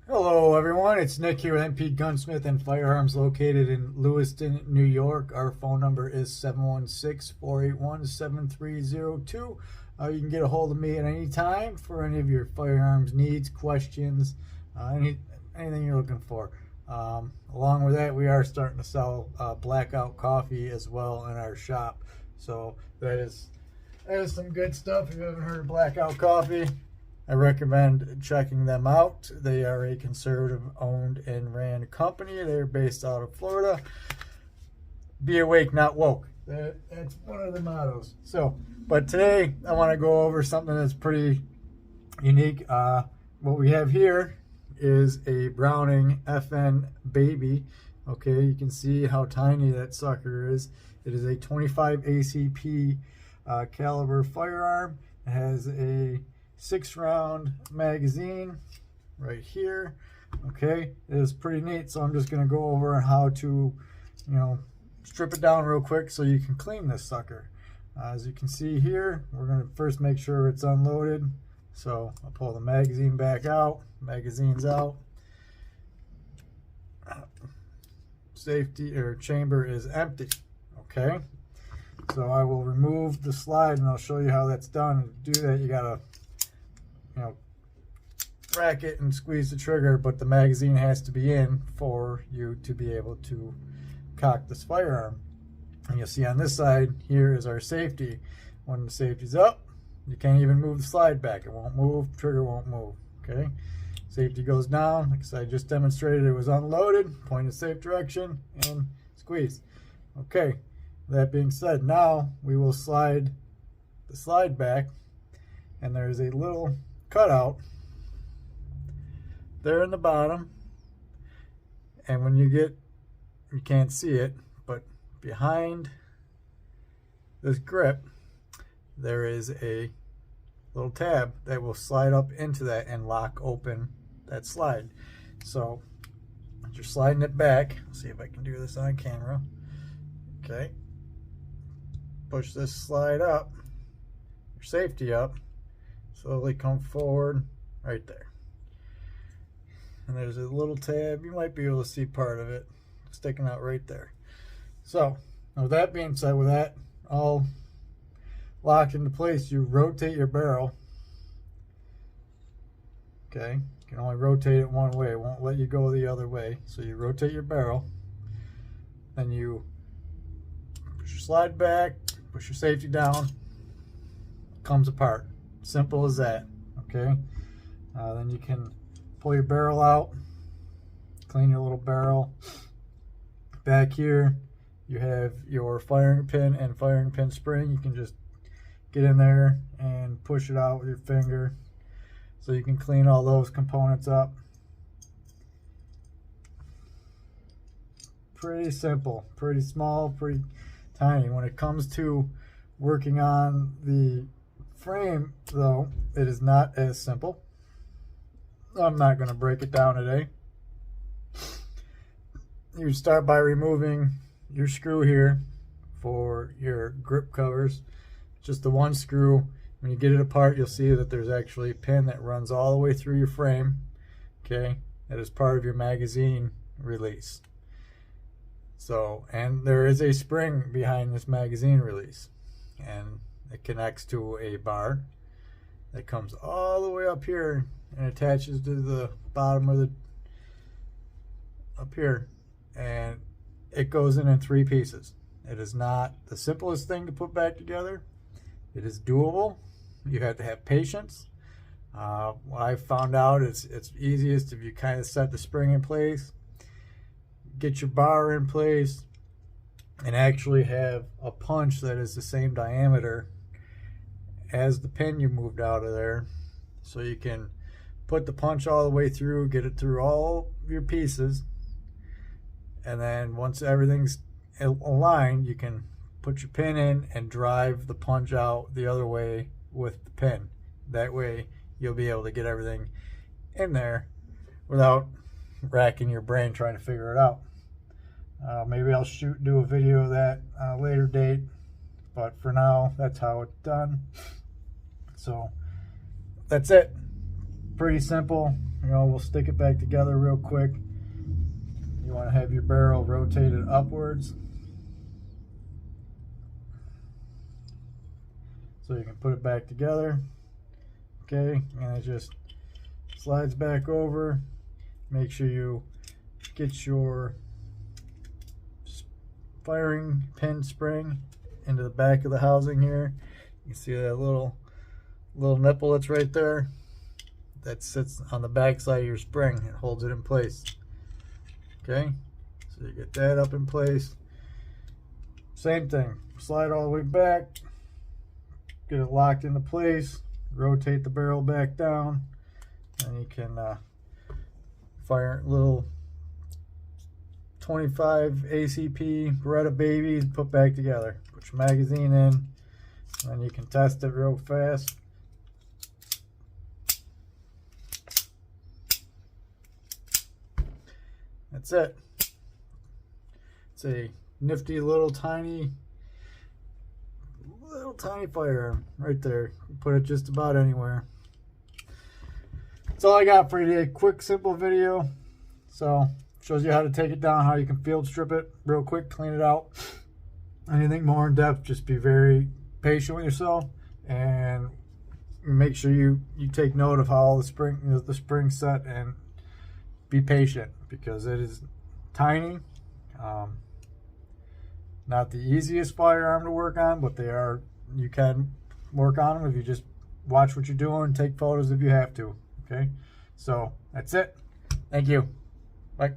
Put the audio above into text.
Hello everyone, it's Nick here with MP Gunsmith and Firearms located in Lewiston, New York. Our phone number is 716-481-7302. You can get a hold of me at any time for any of your firearms needs, questions, anything you're looking for. Along with that, we are starting to sell Blackout coffee as well in our shop. So that is some good stuff. If you haven't heard of Blackout coffee, I recommend checking them out. They are a conservative owned and ran company. They're based out of Florida. Be awake, not woke. That's one of the mottos. But today I want to go over something that's pretty unique. What we have here is a Browning FN Baby. Okay, you can see how tiny that sucker is. It is a 25 ACP caliber firearm. It has a 6-round magazine right here. Okay, it is pretty neat. So I'm just going to go over how to, strip it down real quick so you can clean this sucker. As you can see here, we're going to first make sure it's unloaded. So I'll pull the magazine back out. Magazine's out. Safety or chamber is empty. Okay, so I will remove the slide and I'll show you how that's done. To do that, you gotta rack it and squeeze the trigger, but the magazine has to be in for you to be able to cock this firearm. And you'll see on this side here is our safety. When the safety's up, you can't even move the slide back. It won't move, trigger won't move. Okay, safety goes down. Like I just demonstrated, it was unloaded, point in safe direction, and squeeze. Okay, that being said, now we will slide the slide back, and there's a little cutout there in the bottom, and when you can't see it, but behind this grip there is a little tab that will slide up into that and lock open that slide. So as you're sliding it back, let's see if I can do this on camera. Okay, push this slide up, your safety up, slowly come forward right there. And there's a little tab, you might be able to see part of it sticking out right there. So with that being said, with that all locked into place, you rotate your barrel. Okay, you can only rotate it one way, it won't let you go the other way. So you rotate your barrel, then you push your slide back, push your safety down, comes apart. Simple as that. Okay, then you can pull your barrel out, clean your little barrel. Back here you have your firing pin and firing pin spring. You can just get in there and push it out with your finger, so you can clean all those components up. Pretty simple, pretty small, pretty tiny. When it comes to working on the frame though, it is not as simple. I'm not going to break it down today. You start by removing your screw here for your grip covers. Just the one screw. When you get it apart, you'll see that there's actually a pin that runs all the way through your frame. Okay, that is part of your magazine release. So, and there is a spring behind this magazine release, and it connects to a bar that comes all the way up here and attaches to the bottom of the up here, and it goes in 3 pieces. It is not the simplest thing to put back together. It is doable. You have to have patience. What I found out is it's easiest if you kind of set the spring in place, get your bar in place, and actually have a punch that is the same diameter as the pin you moved out of there, so you can put the punch all the way through, get it through all your pieces, and then once everything's aligned, you can put your pin in and drive the punch out the other way with the pin. That way you'll be able to get everything in there without racking your brain trying to figure it out. Maybe I'll do a video of that on a later date, but for now, that's how it's done. So that's it. Pretty simple. we'll stick it back together real quick. You want to have your barrel rotated upwards so you can put it back together. Okay, and it just slides back over. Make sure you get your firing pin spring into the back of the housing here. You can see that little nipple that's right there. That sits on the back side of your spring. It holds it in place. Okay, so you get that up in place. Same thing, slide all the way back, get it locked into place, rotate the barrel back down, and you can fire little 25 ACP Beretta babies, put back together. Put your magazine in, and you can test it real fast. That's it. It's a nifty little tiny firearm right there. You put it just about anywhere. That's all I got for you today. Quick, simple video. So shows you how to take it down, how you can field strip it real quick, clean it out. Anything more in depth, just be very patient with yourself and make sure you take note of how the spring set, and be patient because it is tiny. Not the easiest firearm to work on, but you can work on them if you just watch what you're doing, take photos if you have to. Okay, so that's it. Thank you. Bye.